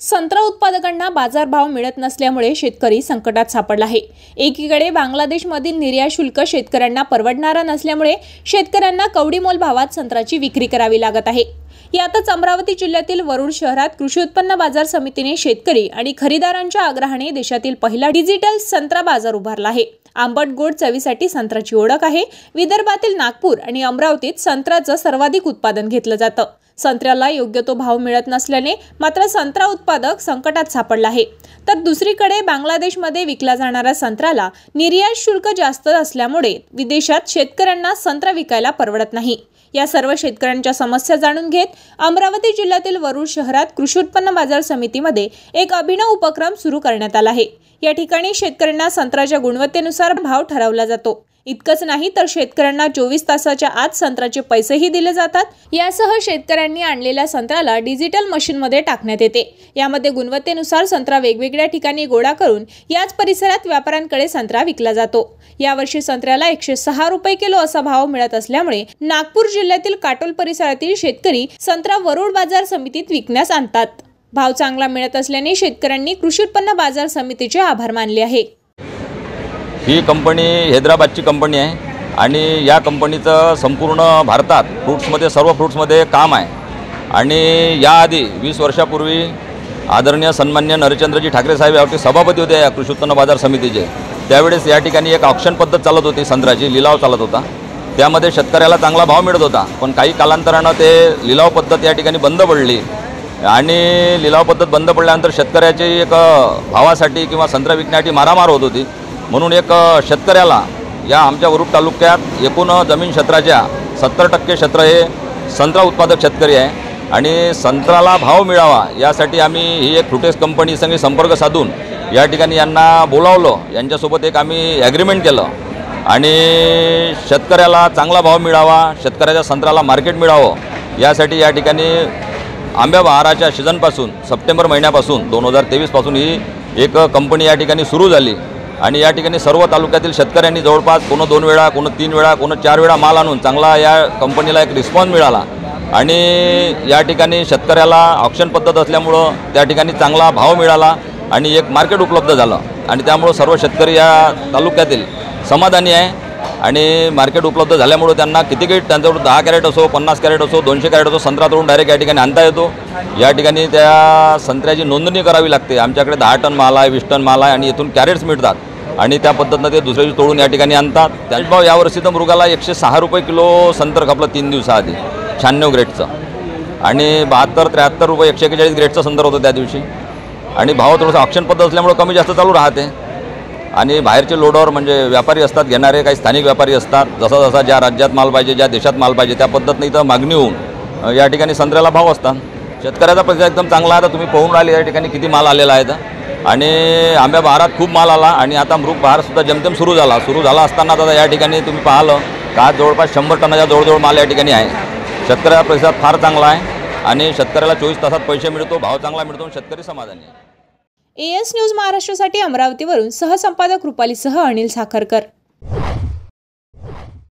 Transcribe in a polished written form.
संत्रा उत्पादकांना बाजारभाव मिळत नसल्यामुळे शेतकरी संकटात सापडला आहे। एकीकडे बांगलादेशमधील निर्यात शुल्क शेतकऱ्यांना परवडणारा नसल्यामुळे शेतकऱ्यांना कवडीमोल भावात संत्र्याची विक्री करावी लागत आहे। यातच अमरावती जिल्ह्यातील वरुड शहरात कृषी उत्पन्न बाजार समितीने शेतकरी आणि खरेदीदारांच्या आग्रहाने देशातील पहिला डिजिटल संत्रा बाजार उभारला आहे। आंबट गोड चवीसाठी संत्र्याची ओळख आहे। विदर्भातील नागपूर आणि अमरावतीत संत्र्याचं सर्वाधिक उत्पादन घेतलं जातं। संत्र्याला योग्य तो भाव मिळत नसल्याने मात्र संत्रा उत्पादक संकटात सापडला आहे। तर दुसरीकडे बांगलादेशमध्ये विकला जाणारा संत्र्याला निर्यात शुल्क जास्त असल्यामुळे विदेशात शेतकऱ्यांना संत्रा विकायला परवडत नाही। या सर्व शेतकऱ्यांच्या समस्या जाणून घेत अमरावती जिल्ह्यातील वरुड शहरात कृषी उत्पन्न बाजार समितीमध्ये एक अभिनव उपक्रम सुरू करण्यात आला आहे। या ठिकाणी शेतकऱ्यांना संत्र्याच्या गुणवत्तेनुसार भाव ठरवला जातो। इतकंच नाही तर शेतकऱ्यांना 24 तासाच्या आत संत्र्याचे पैसेही दिले जातात। यासह शेतकऱ्यांनी आणलेल्या संत्र्याला डिजिटल मशीनमध्ये टाकण्यात येते। यामध्ये गुणवत्तेनुसार संत्रा वेगवेगळ्या ठिकाणी गोळा करून याच परिसरात व्यापाऱ्यांकडे संत्रा विकला जातो। यावर्षी संत्र्याला 106 रुपये किलो असा भाव मिळत असल्यामुळे नागपूर जिल्ह्यातील काटोल परिसरातील शेतकरी संत्रा वरुड बाजार समितीत विकण्यास आणतात। भाव चांगला मिळत असल्याने शेतकऱ्यांनी कृषी उत्पन्न बाजार समितीचे आभार मानले आहे। ही कंपनी हैदराबादची कंपनी आहे आणि या कंपनीचं संपूर्ण भारतात फ्रूट्समध्ये सर्व फ्रूट्समध्ये काम आहे। आणि याआधी 20 वर्षापूर्वी आदरणीय सन्मान्य नरेंद्रजी ठाकरे साहेब यावरती सभापती होते या कृषी उत्पन्न बाजार समितीचे। त्यावेळेस या ठिकाणी एक ऑक्शन पद्धत चालत होती, संत्र्याची लिलाव चालत होता। त्यामध्ये शेतकऱ्याला चांगला भाव मिळत होता, पण काही कालांतरानं ते लिलाव पद्धत या ठिकाणी बंद पडली आणि लिलाव पद्धत बंद पडल्यानंतर शेतकऱ्याची एक भावासाठी किंवा संत्रा विकण्यासाठी मारामार होत होती। म्हणून एक शेतकऱ्याला या आमच्या वरुड तालुक्यात एकूण जमीन क्षेत्राच्या 70% क्षेत्र हे संत्रा उत्पादक शेतकरी आहे आणि संत्र्याला भाव मिळावा यासाठी आम्ही ही एक फ्रुटेक्स कंपनी संग संपर्क साधून या ठिकाणी यांना बोलावलं। यांच्यासोबत एक आम्ही ॲग्रीमेंट केलं आणि शेतकऱ्याला चांगला भाव मिळावा, शेतकऱ्याच्या संत्र्याला मार्केट मिळावं यासाठी या ठिकाणी आंब्या बहाराच्या सीझनपासून सप्टेंबर महिन्यापासून 2023 पासून ही एक कंपनी या ठिकाणी सुरू झाली। आणि या ठिकाणी सर्व तालुक्यातील शेतकऱ्यांनी जवळपास कोण 2 वेळा, कोण 3 वेळा, कोण 4 वेळा माल आणून चांगला या कंपनीला एक रिस्पॉन्स मिळाला। आणि या ठिकाणी शेतकऱ्याला ऑक्शन पद्धत असल्यामुळं त्या ठिकाणी चांगला भाव मिळाला आणि एक मार्केट उपलब्ध झालं आणि त्यामुळं सर्व शेतकरी या तालुक्यातील समाधानी आहे। आणि मार्केट उपलब्ध झाल्यामुळे त्यांना किती काही त्यांच्याकडून 10 कॅरेट असो, 50 कॅरेट असो, 200 कॅरेट असो संत्रा तोडून डायरेक्ट या ठिकाणी आणता येतो। या ठिकाणी त्या संत्र्याची नोंदणी करावी लागते। आमच्याकडे 10 टन माल आहे, 20 टन माल आहे आणि इथून कॅरेट्स मिळतात आणि त्या पद्धतीनं ते दुसऱ्या दिवशी तोडून या ठिकाणी आणतात। त्याच भाव यावर्षी तर मृगाला 106 रुपये किलो संत्र खपलं 3 दिवसाआधी 96 ग्रेडचं आणि 72-73 रुपये 141 ग्रेडचं संत्र होतं त्या दिवशी। आणि भाव थोडंसं ऑक्शन पद्धत असल्यामुळे कमी जास्त चालू राहते। आणि बाहेरचे लोडर म्हणजे व्यापारी असतात, घेणारे काही स्थानिक व्यापारी असतात। जसा जसा ज्या राज्यात माल पाहिजे, ज्या देशात माल पाहिजे त्या पद्धतीने इथं मागणी होऊन या ठिकाणी संत्र्याला भाव असतात। शेतकऱ्याचा पैसा एकदम चांगला आहे। आता तुम्ही पाहून राहिले या ठिकाणी किती माल आलेला आहे आणि आंब्या बहारात खूप माल आला आणि आता मृग बहारसुद्धा जमतेम सुरू झाला असताना आता या ठिकाणी तुम्ही पाहिलं का जवळपास 100 टनाच्या जवळजवळ माल या ठिकाणी आहे। शेतकऱ्याचा पैसा फार चांगला आहे आणि शेतकऱ्याला 24 तासात पैसे मिळतो, भाव चांगला मिळतो, शेतकरी समाधानी आहे। AS न्यूज महाराष्ट्रासाठी अमरावतीवरून सहसंपादक रुपालीसह अनिल साखरकर।